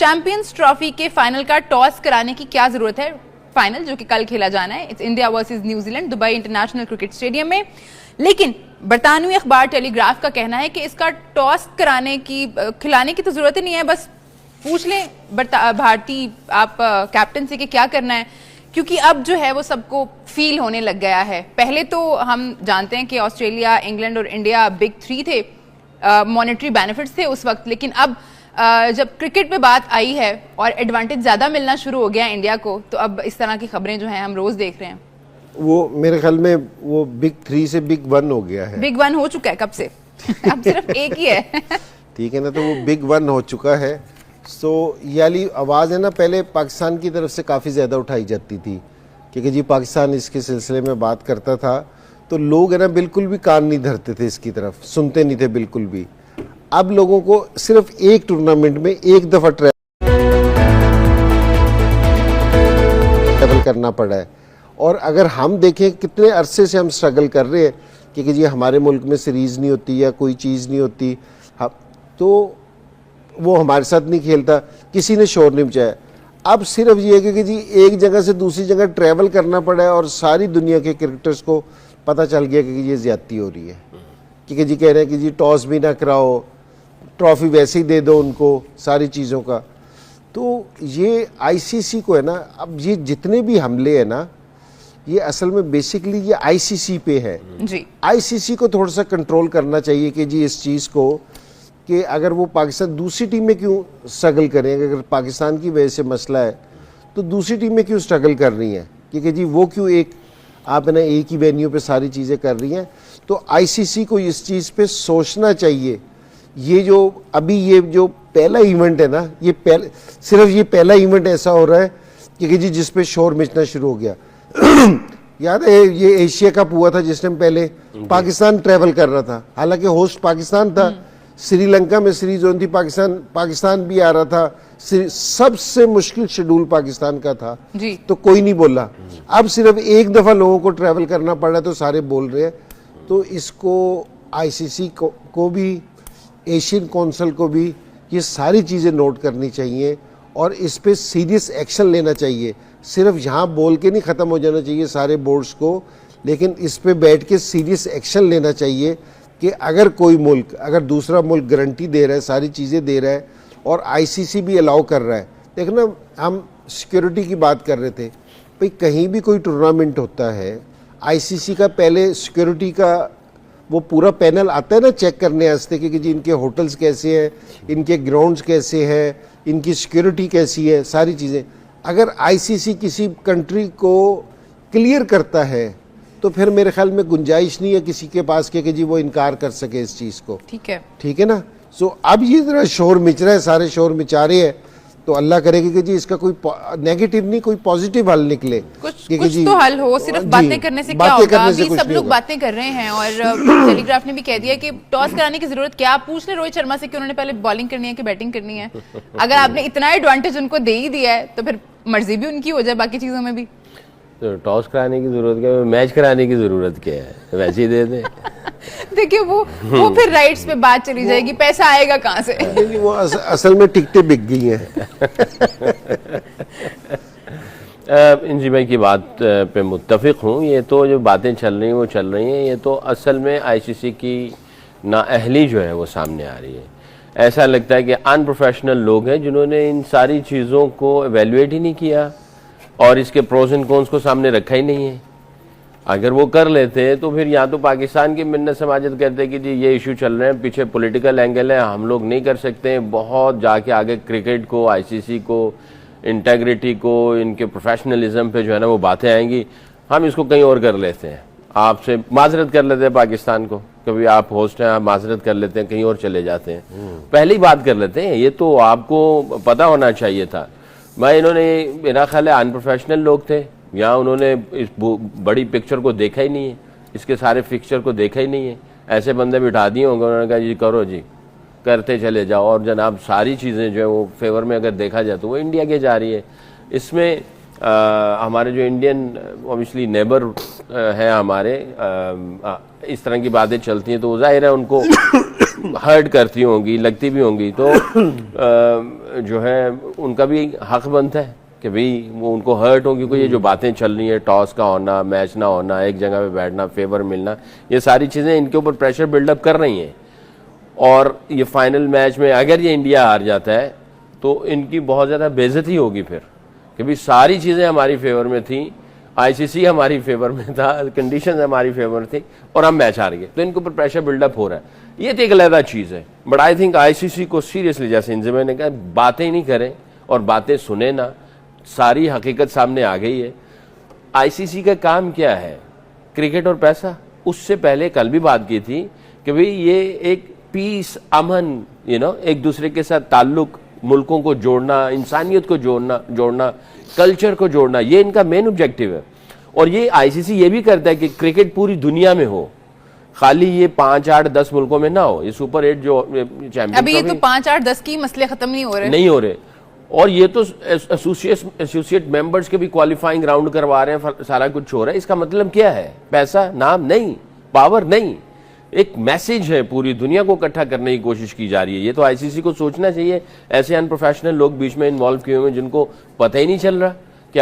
Champions trophy के final का toss कराने की क्या जरूरत है? फाइनल जो कि कल खेला जाना है, it's India versus New Zealand Dubai international cricket stadium में। लेकिन बरतानवी अखबार टेलीग्राफ का कहना है कि इसका टॉस कराने की खिलाने की तो जरूरत ही नहीं है, बस पूछ लें भारतीय आप कैप्टन से कि क्या करना है, क्योंकि अब जो है वो सबको फील होने लग गया है। पहले तो हम जानते हैं कि ऑस्ट्रेलिया, इंग्लैंड और इंडिया बिग थ्री थे, मॉनेटरी बेनिफिट्स थे उस वक्त, लेकिन अब जब क्रिकेट पे बात आई है और एडवांटेज ज्यादा मिलना शुरू हो गया है इंडिया को, तो अब इस तरह की खबरें जो हैं हम रोज देख रहे हैं। वो मेरे ख्याल में वो बिग थ्री से बिग वन हो गया है। बिग वन हो चुका है कब से अब सिर्फ एक ही है ठीक है ना, तो वो बिग वन हो चुका है। सो ये वाली आवाज़ है ना, पहले पाकिस्तान की तरफ से काफ़ी ज़्यादा उठाई जाती थी, क्योंकि जी पाकिस्तान इसके सिलसिले में बात करता था तो लोग है ना बिल्कुल भी कान नहीं धरते थे, इसकी तरफ सुनते नहीं थे बिल्कुल भी। अब लोगों को सिर्फ एक टूर्नामेंट में एक दफ़ा ट्रैवल करना पड़ा है। और अगर हम देखें कितने अरसे से हम स्ट्रगल कर रहे हैं कि जी हमारे मुल्क में सीरीज़ नहीं होती या कोई चीज़ नहीं होती, तो वो हमारे साथ नहीं खेलता, किसी ने शोर नहीं मचाया। अब सिर्फ ये है कि जी एक जगह से दूसरी जगह ट्रैवल करना पड़ा है और सारी दुनिया के क्रिकेटर्स को पता चल गया कि ये ज़्यादती हो रही है, क्योंकि जी कह रहे हैं कि जी टॉस भी ना कराओ, ट्रॉफी वैसे ही दे दो उनको, सारी चीज़ों का। तो ये आईसीसी को है ना, अब ये जितने भी हमले हैं ना, ये असल में बेसिकली ये आईसीसी पे है जी। आईसीसी को थोड़ा सा कंट्रोल करना चाहिए कि जी इस चीज़ को, कि अगर वो पाकिस्तान दूसरी टीम में क्यों स्ट्रगल करें, अगर पाकिस्तान की वजह से मसला है तो दूसरी टीम में क्यों स्ट्रगल कर रही हैं, क्योंकि जी वो क्यों एक आप ना एक ही वेन्यू पे सारी चीज़ें कर रही हैं। तो आईसीसी को इस चीज़ पे सोचना चाहिए। ये जो अभी ये जो पहला इवेंट है ना, ये सिर्फ ये पहला इवेंट ऐसा हो रहा है कि जी जिस पे शोर मचना शुरू हो गया याद है ये एशिया कप हुआ था जिस टाइम पहले पाकिस्तान ट्रैवल कर रहा था, हालांकि होस्ट पाकिस्तान था, श्रीलंका में सीरीज होती, पाकिस्तान भी आ रहा था, सबसे मुश्किल शेड्यूल पाकिस्तान का था जी। तो कोई नहीं बोला। अब सिर्फ एक दफा लोगों को ट्रैवल करना पड़ रहा है तो सारे बोल रहे हैं। तो इसको आईसीसी को भी, एशियन काउंसिल को भी ये सारी चीज़ें नोट करनी चाहिए और इस पे सीरियस एक्शन लेना चाहिए। सिर्फ यहाँ बोल के नहीं ख़त्म हो जाना चाहिए सारे बोर्ड्स को, लेकिन इस पे बैठ के सीरियस एक्शन लेना चाहिए कि अगर कोई मुल्क, अगर दूसरा मुल्क गारंटी दे रहा है, सारी चीज़ें दे रहा है और आईसीसी भी अलाउ कर रहा है। देखना, हम सिक्योरिटी की बात कर रहे थे, भाई कहीं भी कोई टूर्नामेंट होता है, आईसीसी का पहले सिक्योरिटी का वो पूरा पैनल आता है ना चेक करने वास्ते कि जी इनके होटल्स कैसे हैं, इनके ग्राउंड्स कैसे हैं, इनकी सिक्योरिटी कैसी है, सारी चीज़ें। अगर आईसीसी किसी कंट्री को क्लियर करता है तो फिर मेरे ख्याल में गुंजाइश नहीं है किसी के पास कि जी वो इनकार कर सके इस चीज़ को। ठीक है ना। सो अब ये जरा शोर मच रहा है, सारे शोर मचा रहे हैं, तो अल्लाह करेगा कि जी इसका कोई नेगेटिव नहीं, कोई पॉजिटिव हल निकले, कुछ तो हल हो। सिर्फ बातें करने से क्या होगा? अभी सब लोग बातें कर रहे हैं और टेलीग्राफ ने भी कह दिया कि टॉस कराने की जरूरत क्या। आप पूछ ले रोहित शर्मा से कि उन्होंने पहले बॉलिंग करनी है कि बैटिंग करनी है। अगर आपने इतना एडवांटेज उनको दे ही दिया है तो फिर मर्जी भी उनकी हो जाए बाकी चीजों में भी। तो टॉस कराने की जरूरत क्या है, मैच कराने की जरूरत क्या है, वैसे ही दे दें देखिए वो फिर राइट्स पे बात चली जाएगी, पैसा आएगा कहाँ से वो असल में टिकटें बिक गई हैं इंजी भाई की बात पे मुत्तफिक हूँ। ये तो जो बातें चल रही हैं वो चल रही हैं, ये तो असल में आईसीसी की नाअहली जो है वो सामने आ रही है। ऐसा लगता है कि अनप्रोफेशनल लोग हैं जिन्होंने इन सारी चीज़ों को एवेल्युएट ही नहीं किया और इसके प्रोज एंड कॉन्स को सामने रखा ही नहीं है। अगर वो कर लेते हैं तो फिर या तो पाकिस्तान की मिन्नत समाजत कहते हैं कि जी ये इशू चल रहे हैं, पीछे पॉलिटिकल एंगल है, हम लोग नहीं कर सकते, बहुत जाके आगे क्रिकेट को, आईसीसी को, इंटेग्रिटी को, इनके प्रोफेशनलिज्म पे जो है ना वो बातें आएंगी, हम इसको कहीं और कर लेते हैं, आपसे माजरत कर लेते हैं पाकिस्तान को, कभी आप होस्ट हैं आप माजरत कर लेते हैं, कहीं और चले जाते हैं, पहले ही बात कर लेते हैं। ये तो आपको पता होना चाहिए था। मैं इन्होंने मेरा ख्याल है अनप्रोफेशनल लोग थे, या उन्होंने इस बड़ी पिक्चर को देखा ही नहीं है, इसके सारे पिक्चर को देखा ही नहीं है। ऐसे बंदे बिठा दिए होंगे, उन्होंने कहा जी करो जी, करते चले जाओ, और जनाब सारी चीज़ें जो है वो फेवर में अगर देखा जाए तो वो इंडिया के जा रही है। इसमें हमारे जो इंडियन ऑब्वियसली नेबर हैं हमारे, इस तरह की बातें चलती हैं तो जाहिर है उनको हर्ट करती होंगी, लगती भी होंगी, तो जो है उनका भी हक बनता है कि भाई वो उनको हर्ट हो, क्योंकि ये जो बातें चल रही है, टॉस का होना, मैच ना होना, एक जगह पे बैठना, फेवर मिलना, ये सारी चीज़ें इनके ऊपर प्रेशर बिल्डअप कर रही हैं। और ये फाइनल मैच में अगर ये इंडिया हार जाता है तो इनकी बहुत ज़्यादा बेइज्जती होगी फिर, कि भाई सारी चीज़ें हमारी फेवर में थी, आईसीसी हमारी फेवर में था, कंडीशन हमारी फेवर थी और हम मैच हार गए, तो इनके ऊपर प्रेशर बिल्डअप हो रहा है। ये तो एक अलग चीज़ है, बट आई थिंक आईसीसी को सीरियसली, जैसे इंजमैन ने कहा, बातें नहीं करें और बातें सुने ना, सारी हकीकत सामने आ गई है। आईसीसी का काम क्या है? क्रिकेट और पैसा। उससे पहले कल भी बात की थी कि भाई ये एक पीस, अमन, एक दूसरे के साथ ताल्लुक, मुल्कों को जोड़ना, इंसानियत को जोड़ना, कल्चर को जोड़ना, ये इनका मेन ऑब्जेक्टिव है। और ये आईसीसी ये भी करता है कि क्रिकेट पूरी दुनिया में हो, खाली ये 5, 8, 10 मुल्कों में ना हो। ये सुपर 8 जो चैंपियन, अभी ये तो 5, 8, 10 की मसले खत्म नहीं हो रहे। और ये तो एसोसिएट मेंबर्स के भी क्वालिफाइंग राउंड करवा रहे हैं, सारा कुछ हो रहा है। इसका मतलब क्या है? पैसा, नाम नहीं, पावर नहीं, एक मैसेज है, पूरी दुनिया को इकट्ठा करने की कोशिश की जा रही है। ये तो आईसीसी को सोचना चाहिए। ऐसे अनप्रोफेशनल लोग बीच में इन्वॉल्व किए हुए हैं जिनको पता ही नहीं चल रहा कि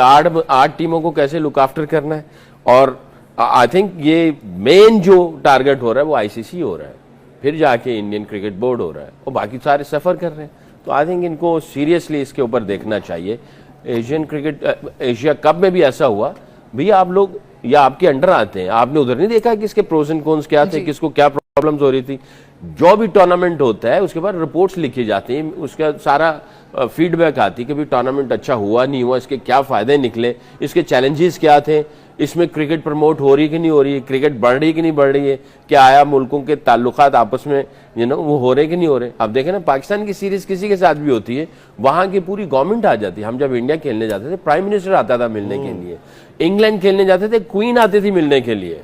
8 टीमों को कैसे लुक आफ्टर करना है। और आई थिंक ये मेन जो टारगेट हो रहा है वो आईसीसी हो रहा है, फिर जाके इंडियन क्रिकेट बोर्ड हो रहा है, और बाकी सारे सफ़र कर रहे हैं। तो आई थिंक इनको सीरियसली इसके ऊपर देखना चाहिए। एशिया कप में भी ऐसा हुआ, भैया आप लोग या आपके अंडर आते हैं, आपने उधर नहीं देखा कि इसके प्रोज एंड कॉन्स क्या थे, किसको क्या प्रॉब्लम्स हो रही थी। जो भी टूर्नामेंट होता है उसके बाद रिपोर्ट्स लिखी जाती हैं, उसका सारा फीडबैक आती है कि भाई टूर्नामेंट अच्छा हुआ नहीं हुआ, इसके क्या फायदे निकले, इसके चैलेंजेस क्या थे, इसमें क्रिकेट प्रमोट हो रही है कि नहीं हो रही है, क्रिकेट बढ़ रही है कि नहीं बढ़ रही है, क्या आया मुल्कों के ताल्लुकात आपस में वो हो रहे कि नहीं हो रहे। आप देखें ना, पाकिस्तान की सीरीज किसी के साथ भी होती है, वहां की पूरी गवर्नमेंट आ जाती है। हम जब इंडिया खेलने जाते थे, प्राइम मिनिस्टर आता था मिलने के लिए, इंग्लैंड खेलने जाते थे, क्वीन आती थी मिलने के लिए।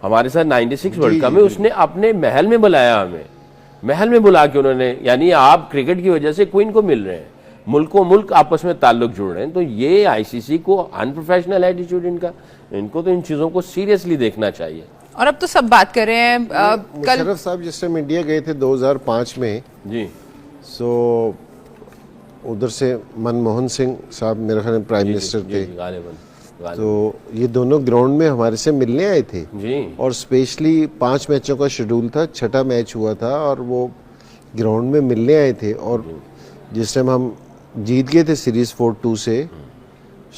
हमारे साथ 96 वर्ल्ड कप में उसने अपने महल में बुलाया, हमें महल में बुला के उन्होंने, यानी आप क्रिकेट की वजह से क्वीन को मिल रहे हैं, मुल्कों मुल्क आपस में ताल्लुक जुड़ रहे हैं। तो ये आईसीसी को अनप्रोफेशनल एटीट्यूड इनको तो इन चीज़ों को सीरियसली देखना चाहिए। और अब तो सब बात कर रहे हैं। कल मुशर्रफ साहब जिस टाइम इंडिया गए थे 2005 में जी, सो उधर से मनमोहन सिंह साहब मेरे ख्याल में प्राइम मिनिस्टर थे, तो ये दोनों ग्राउंड में हमारे से मिलने आए थे जी। और स्पेशली 5 मैचों का शेड्यूल था, 6ठा मैच हुआ था और वो ग्राउंड में मिलने आए थे। और जिस टाइम हम जीत गए थे सीरीज 4-2 से,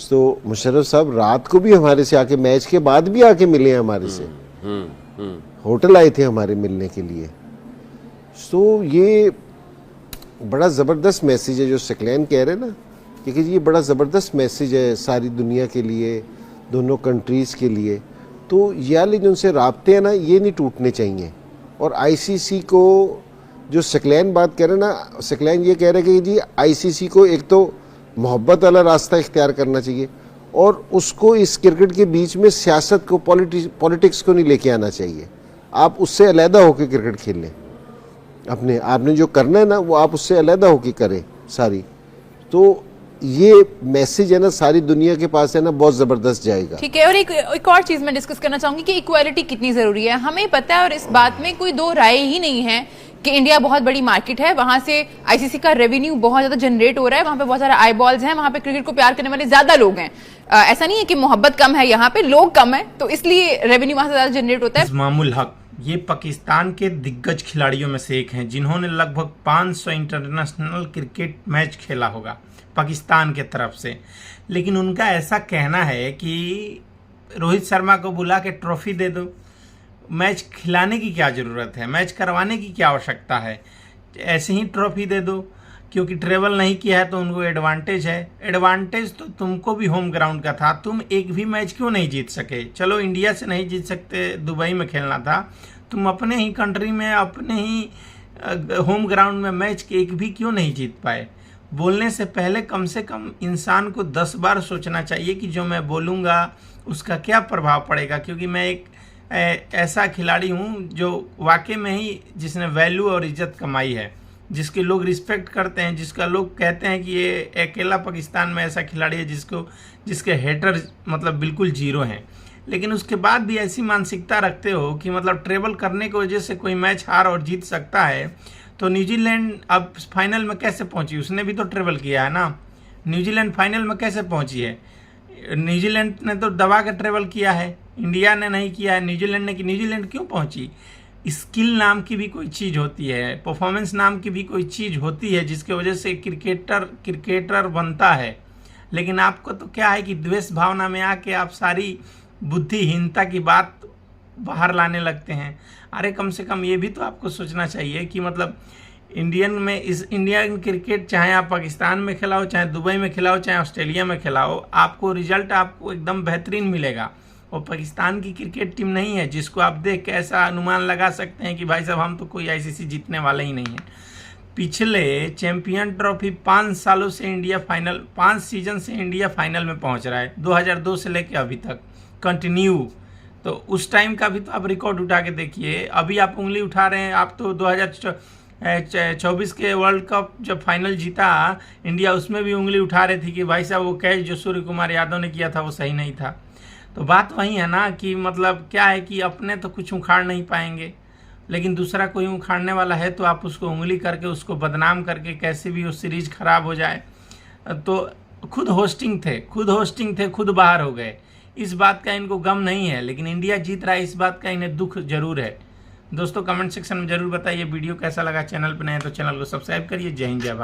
तो मुशर्रफ साहब रात को भी हमारे से आके, मैच के बाद भी आके मिले हैं हमारे से, होटल आए थे हमारे मिलने के लिए। तो ये बड़ा ज़बरदस्त मैसेज है जो सकलैन कह रहे हैं ना, क्योंकि ये बड़ा ज़बरदस्त मैसेज है सारी दुनिया के लिए, दोनों कंट्रीज़ के लिए। तो ये वाले जो उनसे राब्ते हैं ना, ये नहीं टूटने चाहिए। और आईसीसी को जो सकलैन बात कह रहे हैं ना, सकलैन ये कह रहे हैं कि जी आईसीसी को एक तो मोहब्बत वाला रास्ता इख्तियार करना चाहिए और उसको इस क्रिकेट के बीच में सियासत को, पॉलिटिक्स को नहीं लेके आना चाहिए। आप उससे अलहदा होकर क्रिकेट खेल लें, अपने आपने जो करना है ना वो आप उससे अलहदा होकर करें सारी। तो ये मैसेज है ना सारी दुनिया के पास है ना, बहुत ज़बरदस्त जाएगा। ठीक है। और एक और चीज़ मैं डिस्कस करना चाहूंगी कि इक्वालिटी कितनी ज़रूरी है। हमें पता है और इस बात में कोई दो राय ही नहीं है कि इंडिया बहुत बड़ी मार्केट है, वहां से आईसीसी का रेवेन्यू बहुत ज्यादा जनरेट हो रहा है, वहां पे बहुत सारे आई बॉल्स हैं, वहां पे क्रिकेट को प्यार करने वाले ज्यादा लोग हैं। ऐसा नहीं है कि मोहब्बत कम है, यहाँ पे लोग कम है, तो इसलिए रेवेन्यू वहां से ज्यादा जनरेट होता है। इस्मामुल हक ये पाकिस्तान के दिग्गज खिलाड़ियों में से एक हैं जिन्होंने लगभग 500 इंटरनेशनल क्रिकेट मैच खेला होगा पाकिस्तान के तरफ से। लेकिन उनका ऐसा कहना है कि रोहित शर्मा को बुला के ट्रॉफी दे दो, मैच खिलाने की क्या ज़रूरत है, मैच करवाने की क्या आवश्यकता है, ऐसे ही ट्रॉफी दे दो। क्योंकि ट्रेवल नहीं किया है तो उनको एडवांटेज है। एडवांटेज तो तुमको भी होम ग्राउंड का था, तुम एक भी मैच क्यों नहीं जीत सके। चलो इंडिया से नहीं जीत सकते, दुबई में खेलना था, तुम अपने ही कंट्री में अपने ही होम ग्राउंड में मैच एक भी क्यों नहीं जीत पाए। बोलने से पहले कम से कम इंसान को 10 बार सोचना चाहिए कि जो मैं बोलूँगा उसका क्या प्रभाव पड़ेगा। क्योंकि मैं एक ऐसा खिलाड़ी हूँ जो वाकई में ही जिसने वैल्यू और इज्जत कमाई है, जिसके लोग रिस्पेक्ट करते हैं, जिसका लोग कहते हैं कि ये अकेला पाकिस्तान में ऐसा खिलाड़ी है जिसके हेटर मतलब बिल्कुल जीरो हैं। लेकिन उसके बाद भी ऐसी मानसिकता रखते हो कि मतलब ट्रेवल करने की वजह से कोई मैच हार और जीत सकता है। तो न्यूजीलैंड अब फाइनल में कैसे पहुंची? उसने भी तो ट्रेवल किया है ना। न्यूजीलैंड फाइनल में कैसे पहुंची है? न्यूजीलैंड ने तो दबा के ट्रेवल किया है, इंडिया ने नहीं किया है। न्यूजीलैंड ने कि न्यूजीलैंड क्यों पहुंची? स्किल नाम की भी कोई चीज़ होती है, परफॉर्मेंस नाम की भी कोई चीज़ होती है जिसकी वजह से क्रिकेटर बनता है। लेकिन आपको तो क्या है कि द्वेष भावना में आके आप सारी बुद्धिहीनता की बात बाहर लाने लगते हैं। अरे कम से कम ये भी तो आपको सोचना चाहिए कि मतलब इंडियन क्रिकेट चाहे आप पाकिस्तान में खिलाओ, चाहे दुबई में खिलाओ, चाहे ऑस्ट्रेलिया में खिलाओ, आपको रिजल्ट आपको एकदम बेहतरीन मिलेगा। और पाकिस्तान की क्रिकेट टीम नहीं है जिसको आप देख के ऐसा अनुमान लगा सकते हैं कि भाई साहब हम तो कोई आईसीसी जीतने वाले ही नहीं है। पिछले चैंपियन ट्रॉफी 5 सालों से इंडिया फाइनल, 5 सीजन से इंडिया फाइनल में पहुंच रहा है, 2002 से लेके अभी तक कंटिन्यू। तो उस टाइम का भी तो आप रिकॉर्ड उठा के देखिए। अभी आप उंगली उठा रहे हैं, आप तो 2024 के वर्ल्ड कप जब फाइनल जीता इंडिया, उसमें भी उंगली उठा रही थी कि भाई साहब वो कैच जो सूर्य कुमार यादव ने किया था वो सही नहीं था। तो बात वही है ना कि मतलब क्या है कि अपने तो कुछ उखाड़ नहीं पाएंगे, लेकिन दूसरा कोई उखाड़ने वाला है तो आप उसको उंगली करके उसको बदनाम करके कैसे भी वो सीरीज खराब हो जाए। तो खुद होस्टिंग थे, खुद बाहर हो गए। इस बात का इनको गम नहीं है, लेकिन इंडिया जीत रहा है इस बात का इन्हें दुख जरूर है। दोस्तों कमेंट सेक्शन में जरूर बताइए वीडियो कैसा लगा। चैनल पर नए तो चैनल को सब्सक्राइब करिए। जय हिंद जय भारत।